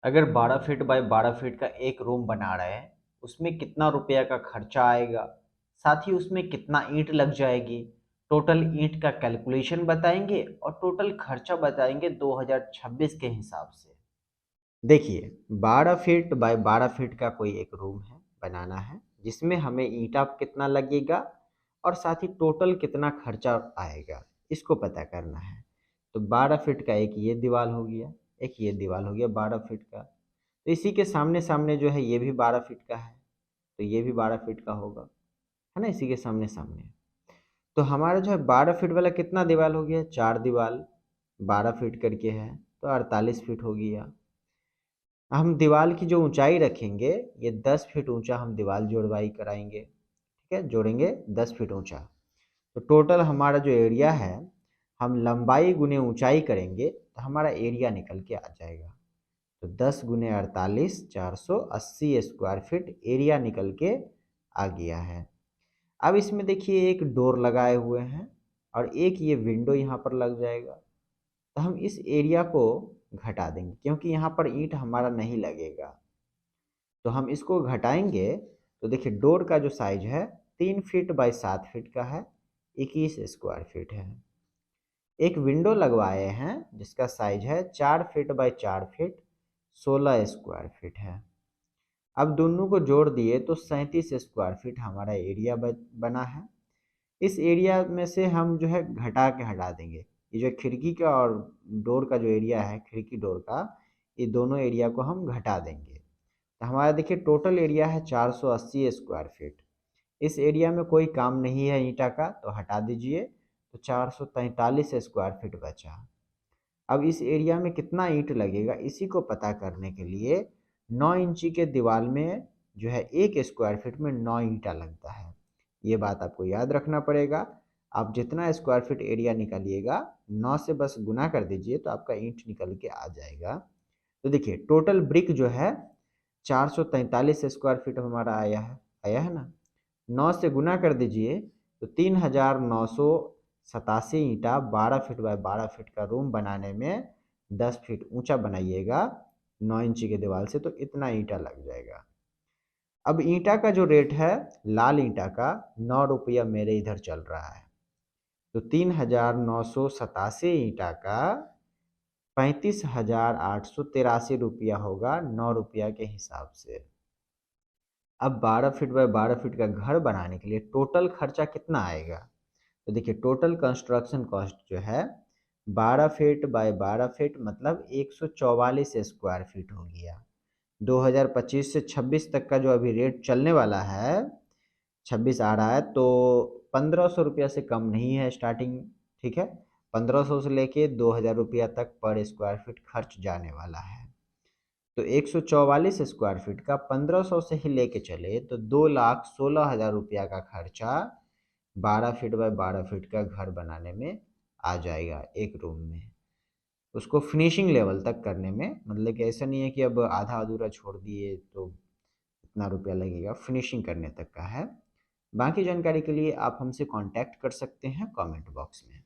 अगर 12 feet by 12 feet का एक रूम बना रहे हैं, उसमें कितना रुपया का खर्चा आएगा, साथ ही उसमें कितना ईंट लग जाएगी, टोटल ईंट का कैलकुलेशन बताएंगे और टोटल खर्चा बताएंगे 2026 के हिसाब से। देखिए, 12 फीट बाय 12 फीट का कोई एक रूम है, बनाना है, जिसमें हमें ईंटा कितना लगेगा और साथ ही टोटल कितना खर्चा आएगा, इसको पता करना है। तो 12 फीट का एक ये दीवार हो गया, एक ये दीवार हो गया 12 फीट का। तो इसी के सामने सामने जो है ये भी 12 फीट का है, तो ये भी 12 फीट का होगा, है ना, इसी के सामने सामने। तो हमारा जो है 12 फीट वाला कितना दीवार हो गया, 4 दीवार 12 फीट करके है, तो 48 फीट हो गया। हम दीवार की जो ऊंचाई रखेंगे, ये 10 फीट ऊंचा हम दीवार जोड़वाई कराएंगे, ठीक है, जोड़ेंगे 10 फीट ऊंचा। तो टोटल हमारा जो एरिया है, हम लंबाई गुने ऊंचाई करेंगे तो हमारा एरिया निकल के आ जाएगा। तो 10 गुने 48 480 स्क्वायर फीट एरिया निकल के आ गया है। अब इसमें देखिए एक डोर लगाए हुए हैं और एक ये विंडो यहाँ पर लग जाएगा। तो हम इस एरिया को घटा देंगे क्योंकि यहाँ पर ईंट हमारा नहीं लगेगा। तो हम इसको घटाएंगे तो देखिए डोर का जो साइज है 3 फीट बाई 7 फीट का है, 21 स्क्वायर फीट है। एक विंडो लगवाए हैं जिसका साइज है 4 feet by 4 feet, 16 square feet है। अब दोनों को जोड़ दिए तो 37 स्क्वायर फीट हमारा एरिया बना है। इस एरिया में से हम जो है घटा के हटा देंगे, ये जो खिड़की का और डोर का जो एरिया है, खिड़की डोर का, ये दोनों एरिया को हम घटा देंगे। तो हमारा देखिए टोटल एरिया है 480 स्क्वायर फीट। इस एरिया में कोई काम नहीं है ईंटा का तो हटा दीजिए, तो 443 स्क्वायर फीट बचा। अब इस एरिया में कितना ईंट लगेगा इसी को पता करने के लिए 9 इंची के दीवार में जो है 1 स्क्वायर फीट में 9 ईंटा लगता है। ये बात आपको याद रखना पड़ेगा। आप जितना स्क्वायर फीट एरिया निकालिएगा 9 से बस गुना कर दीजिए तो आपका ईंट निकल के आ जाएगा। तो देखिए टोटल ब्रिक जो है 443 स्क्वायर फीट हमारा आया है ना। 9 से गुना कर दीजिए तो 3987 ईंटा 12 फीट बाय 12 फीट का रूम बनाने में 10 फीट ऊंचा बनाइएगा 9 इंची के दीवार से, तो इतना ईंटा लग जाएगा। अब ईंटा का जो रेट है, लाल ईंटा का 9 रुपया मेरे इधर चल रहा है। तो 3987 ईंटा का 35,883 रुपया होगा 9 रुपया के हिसाब से। अब 12 फीट बाय 12 फीट का घर बनाने के लिए टोटल खर्चा कितना आएगा, तो देखिए टोटल कंस्ट्रक्शन कॉस्ट जो है 12 फीट बाय 12 फीट मतलब 144 स्क्वायर फीट हो गया। 2025 से 26 तक का जो अभी रेट चलने वाला है, 26 आ रहा है, तो 1500 रुपया से कम नहीं है स्टार्टिंग, ठीक है। 1500 से लेके 2000 रुपया तक पर स्क्वायर फीट खर्च जाने वाला है। तो 144 स्क्वायर फीट का 1500 से ही लेके चले तो 2,16,000 रुपया का खर्चा 12 फीट बाय 12 फीट का घर बनाने में आ जाएगा एक रूम में। उसको फिनिशिंग लेवल तक करने में, मतलब कि ऐसा नहीं है कि अब आधा अधूरा छोड़ दिए तो इतना रुपया लगेगा, फिनिशिंग करने तक का है। बाकी जानकारी के लिए आप हमसे कांटेक्ट कर सकते हैं कमेंट बॉक्स में।